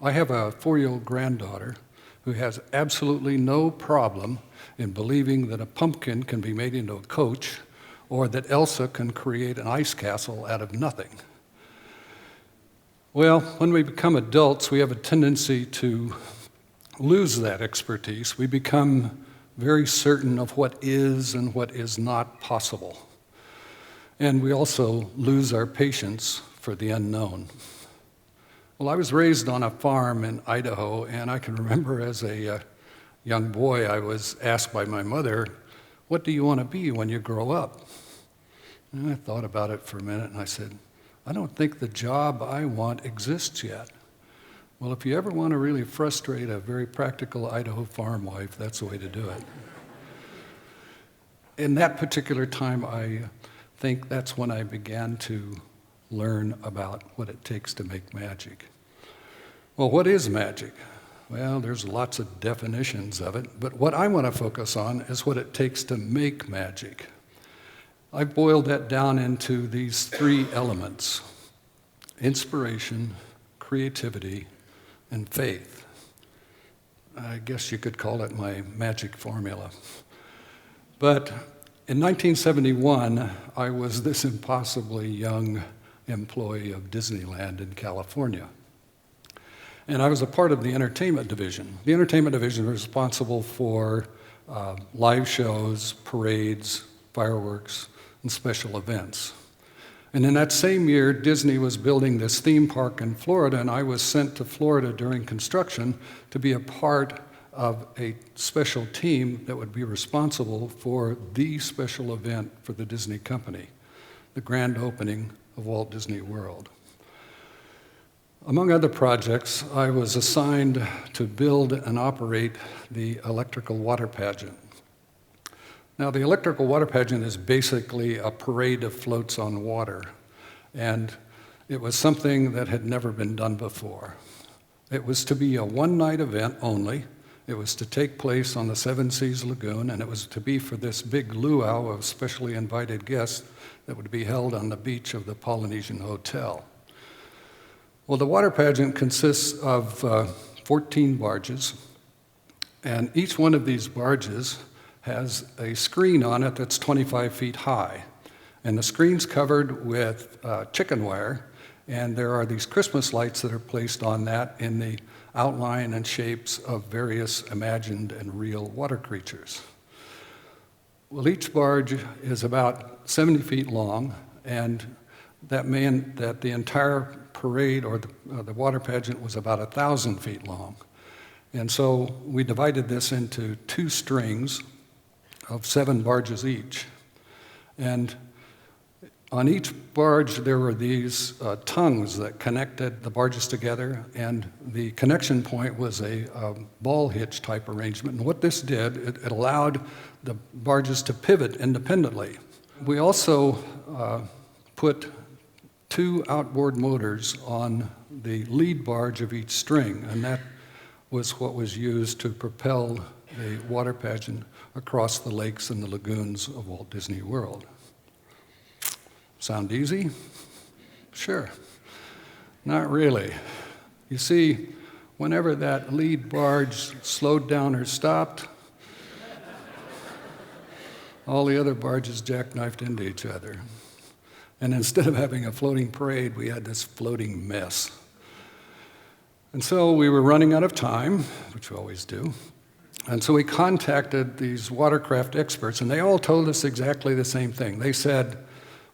I have a 4-year-old granddaughter who has absolutely no problem in believing that a pumpkin can be made into a coach or that Elsa can create an ice castle out of nothing. Well, when we become adults, we have a tendency to lose that expertise. We become very certain of what is and what is not possible. And we also lose our patience for the unknown. Well, I was raised on a farm in Idaho, and I can remember as a young boy, I was asked by my mother, "What do you want to be when you grow up?" And I thought about it for a minute, and I said, "I don't think the job I want exists yet." Well, if you ever want to really frustrate a very practical Idaho farm wife, that's the way to do it. In that particular time, I think that's when I began to learn about what it takes to make magic. Well, what is magic? Well, there's lots of definitions of it, but what I want to focus on is what it takes to make magic. I've boiled that down into these 3 elements: inspiration, creativity, and faith. I guess you could call it my magic formula. But in 1971, I was this impossibly young employee of Disneyland in California. And I was a part of the entertainment division. The entertainment division was responsible for live shows, parades, fireworks, and special events. And in that same year, Disney was building this theme park in Florida, and I was sent to Florida during construction to be a part of a special team that would be responsible for the special event for the Disney company, the grand opening of Walt Disney World. Among other projects, I was assigned to build and operate the Electrical Water Pageant. Now, the Electrical Water Pageant is basically a parade of floats on water, and it was something that had never been done before. It was to be a one-night event only. It was to take place on the Seven Seas Lagoon, and it was to be for this big luau of specially invited guests that would be held on the beach of the Polynesian Hotel. Well, the water pageant consists of 14 barges, and each one of these barges has a screen on it that's 25 feet high. And the screen's covered with chicken wire, and there are these Christmas lights that are placed on that in the outline and shapes of various imagined and real water creatures. Well, each barge is about 70 feet long, and that meant that the entire parade or the water pageant was about 1,000 feet long. And so we divided this into 2 strings of 7 barges each. And on each barge, there were these tongues that connected the barges together, and the connection point was a ball hitch type arrangement. And what this did, it allowed the barges to pivot independently. We also put 2 outboard motors on the lead barge of each string, and that was what was used to propel the water pageant across the lakes and the lagoons of Walt Disney World. Sound easy? Sure. Not really. You see, whenever that lead barge slowed down or stopped, all the other barges jackknifed into each other. And instead of having a floating parade, we had this floating mess. And so we were running out of time, which we always do. And so we contacted these watercraft experts, and they all told us exactly the same thing. They said,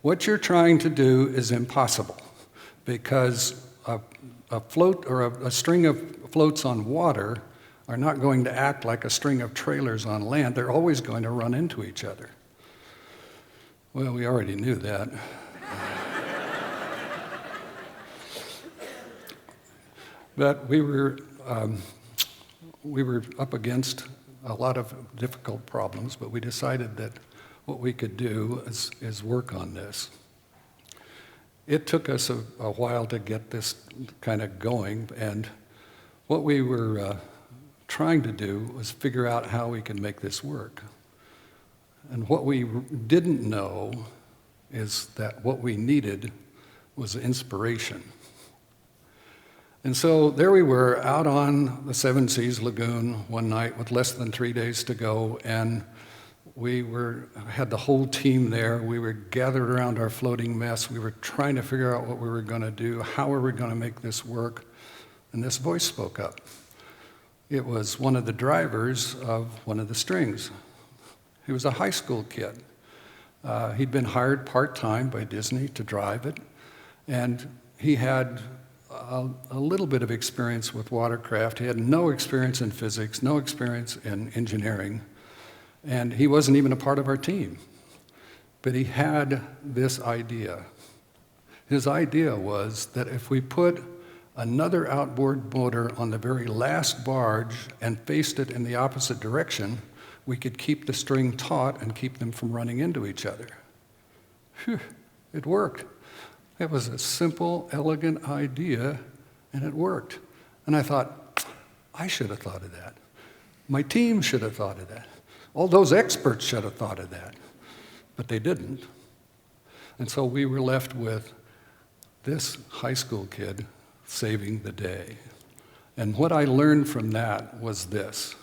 what you're trying to do is impossible, because a float or a string of floats on water are not going to act like a string of trailers on land. They're always going to run into each other. Well, we already knew that. But we were up against a lot of difficult problems, but we decided that what we could do is work on this. It took us a while to get this kind of going, and what we were trying to do was figure out how we could make this work. And what we didn't know is that what we needed was inspiration. And so there we were out on the Seven Seas Lagoon one night with less than 3 days to go, and had the whole team there. We were gathered around our floating mess. We were trying to figure out what we were going to do, how were we going to make this work, and this voice spoke up. It was one of the drivers of one of the strings. He was a high school kid. He'd been hired part-time by Disney to drive it, and he had a little bit of experience with watercraft. He had no experience in physics, no experience in engineering, and he wasn't even a part of our team. But he had this idea. His idea was that if we put another outboard motor on the very last barge and faced it in the opposite direction, we could keep the string taut and keep them from running into each other. Phew, it worked. It was a simple, elegant idea, and it worked. And I thought, I should have thought of that. My team should have thought of that. All those experts should have thought of that. But they didn't. And so we were left with this high school kid saving the day. And what I learned from that was this,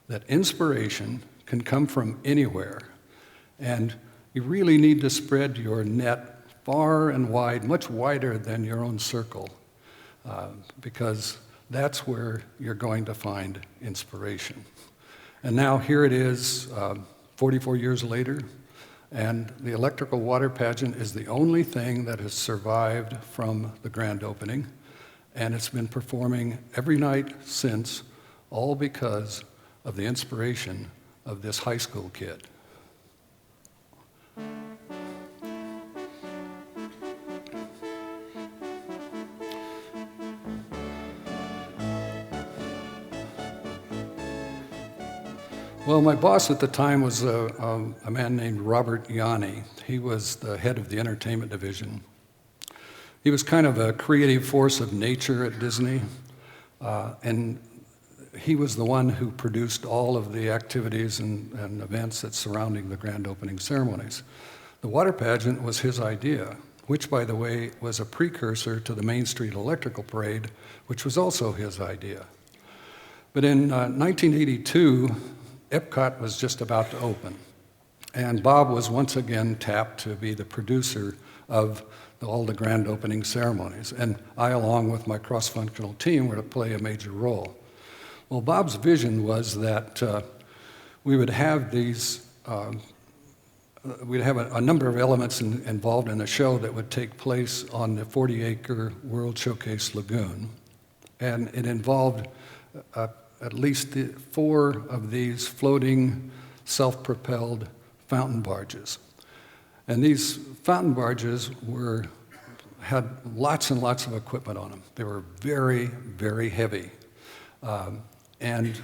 that inspiration can come from anywhere. And you really need to spread your net far and wide, much wider than your own circle, because that's where you're going to find inspiration. And now here it is, 44 years later, and the Electrical Water Pageant is the only thing that has survived from the grand opening, and it's been performing every night since, all because of the inspiration of this high school kid. Well, my boss at the time was a man named Robert Yanni. He was the head of the entertainment division. He was kind of a creative force of nature at Disney, and he was the one who produced all of the activities and events that's surrounding the grand opening ceremonies. The water pageant was his idea, which, by the way, was a precursor to the Main Street Electrical Parade, which was also his idea. But in 1982, Epcot was just about to open, and Bob was once again tapped to be the producer of all the grand opening ceremonies, and I, along with my cross-functional team, were to play a major role. Well, Bob's vision was that we would have these, we'd have a number of elements involved in a show that would take place on the 40-acre World Showcase Lagoon, and it involved at least 4 of these floating, self-propelled fountain barges. And these fountain barges had lots and lots of equipment on them. They were very, very heavy. And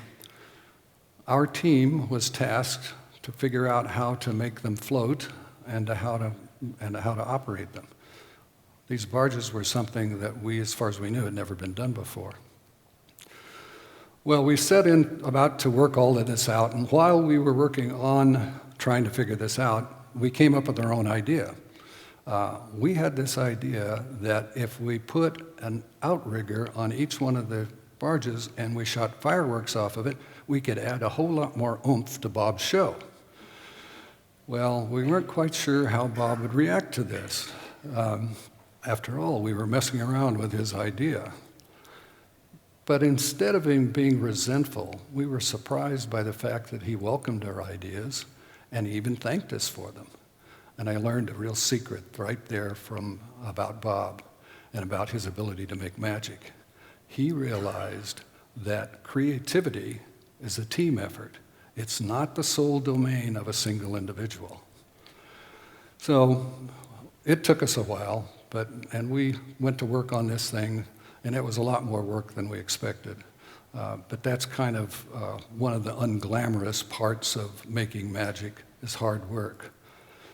our team was tasked to figure out how to make them float and how to operate them. These barges were something that we, as far as we knew, had never been done before. Well, we set in about to work all of this out, and while we were working on trying to figure this out, we came up with our own idea. We had this idea that if we put an outrigger on each one of the barges and we shot fireworks off of it, we could add a whole lot more oomph to Bob's show. Well, we weren't quite sure how Bob would react to this. After all, we were messing around with his idea. But instead of him being resentful, we were surprised by the fact that he welcomed our ideas and even thanked us for them. And I learned a real secret right there about Bob and about his ability to make magic. He realized that creativity is a team effort. It's not the sole domain of a single individual. So it took us a while, and we went to work on this thing, and it was a lot more work than we expected. But that's kind of one of the unglamorous parts of making magic, is hard work.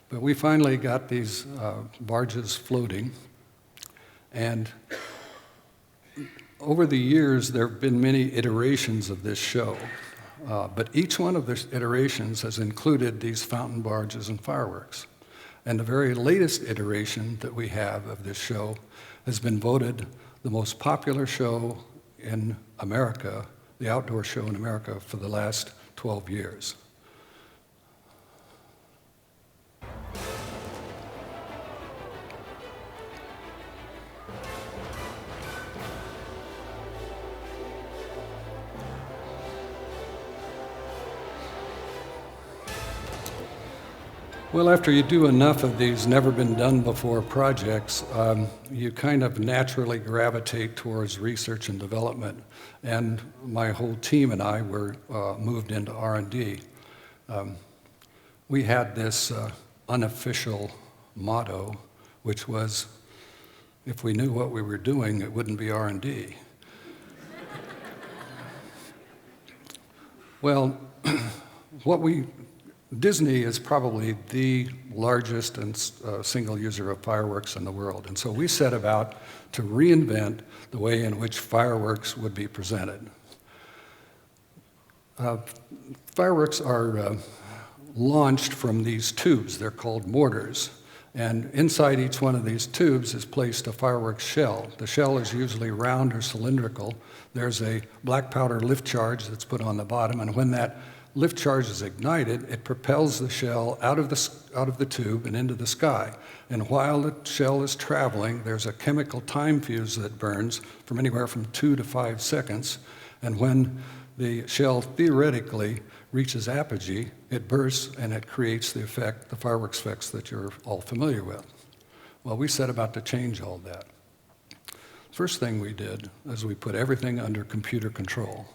But we finally got these barges floating, and over the years there have been many iterations of this show, but each one of the iterations has included these fountain barges and fireworks. And the very latest iteration that we have of this show has been voted the most popular show in America, the outdoor show in America for the last 12 years. Well, after you do enough of these never-been-done-before projects, you kind of naturally gravitate towards research and development. And my whole team and I were moved into R&D. We had this unofficial motto, which was, if we knew what we were doing, it wouldn't be R&D. Well, Disney is probably the largest and single user of fireworks in the world. And so we set about to reinvent the way in which fireworks would be presented. Fireworks are launched from these tubes. They're called mortars. And inside each one of these tubes is placed a fireworks shell. The shell is usually round or cylindrical. There's a black powder lift charge that's put on the bottom, and when that lift charge is ignited, it propels the shell out of the tube and into the sky. And while the shell is traveling, there's a chemical time fuse that burns from anywhere from 2 to 5 seconds. And when the shell theoretically reaches apogee, it bursts and it creates the effect, the fireworks effects that you're all familiar with. Well, we set about to change all that. First thing we did is we put everything under computer control.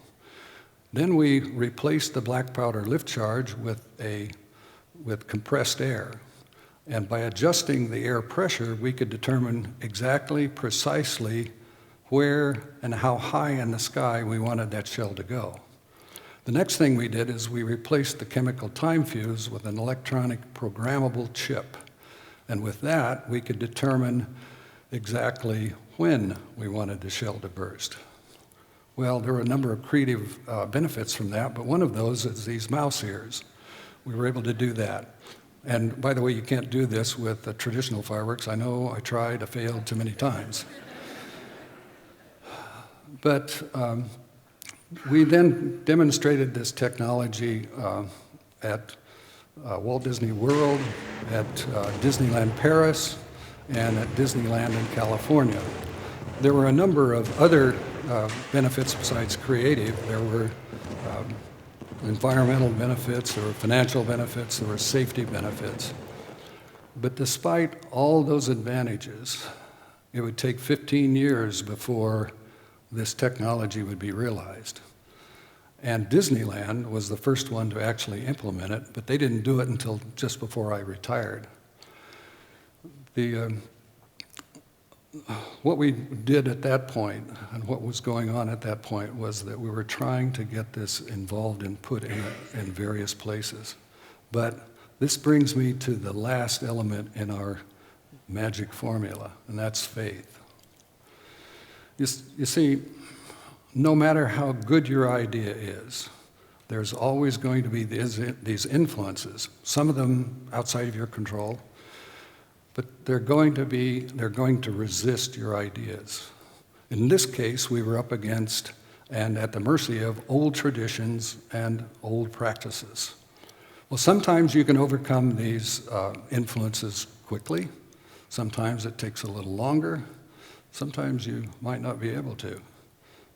Then we replaced the black powder lift charge with compressed air. And by adjusting the air pressure, we could determine exactly, precisely, where and how high in the sky we wanted that shell to go. The next thing we did is we replaced the chemical time fuse with an electronic programmable chip. And with that, we could determine exactly when we wanted the shell to burst. Well, there are a number of creative benefits from that, but one of those is these mouse ears. We were able to do that. And by the way, you can't do this with traditional fireworks. I know, I tried, I failed too many times. But we then demonstrated this technology at Walt Disney World, at Disneyland Paris, and at Disneyland in California. There were a number of other benefits besides creative. There were environmental benefits, there were financial benefits, there were safety benefits. But despite all those advantages, it would take 15 years before this technology would be realized. And Disneyland was the first one to actually implement it, but they didn't do it until just before I retired. What we did at that point, and what was going on at that point, was that we were trying to get this involved and put in various places. But this brings me to the last element in our magic formula, and that's faith. You see, no matter how good your idea is, there's always going to be these influences, some of them outside of your control, but they're going to resist your ideas. In this case, we were up against and at the mercy of old traditions and old practices. Well, sometimes you can overcome these influences quickly. Sometimes it takes a little longer. Sometimes you might not be able to.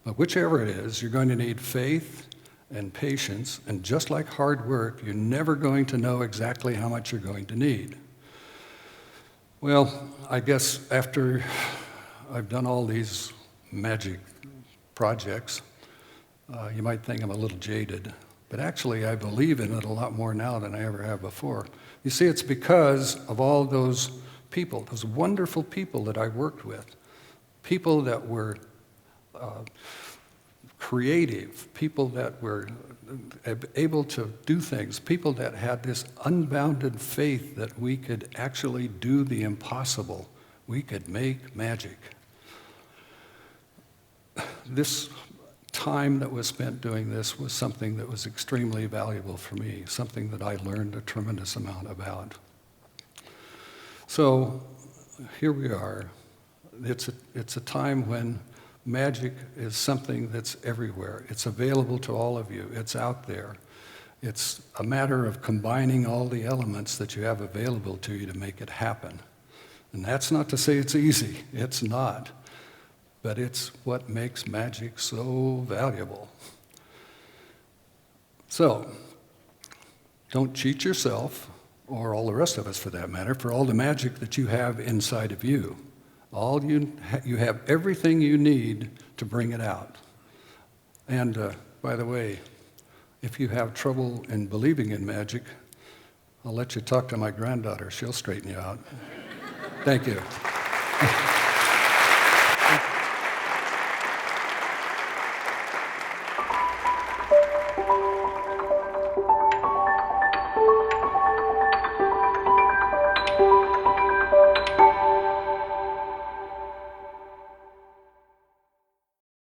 But whichever it is, you're going to need faith and patience, and just like hard work, you're never going to know exactly how much you're going to need. Well, I guess after I've done all these magic projects, you might think I'm a little jaded, but actually I believe in it a lot more now than I ever have before. You see, it's because of all those people, those wonderful people that I worked with, people that were creative, people that were able to do things, people that had this unbounded faith that we could actually do the impossible. We could make magic. This time that was spent doing this was something that was extremely valuable for me, something that I learned a tremendous amount about. So here we are, It's a time when magic is something that's everywhere. It's available to all of you. It's out there. It's a matter of combining all the elements that you have available to you to make it happen. And that's not to say it's easy. It's not. But it's what makes magic so valuable. So, don't cheat yourself, or all the rest of us for that matter, for all the magic that you have inside of you. You have everything you need to bring it out. And by the way, if you have trouble in believing in magic, I'll let you talk to my granddaughter. She'll straighten you out. Thank you.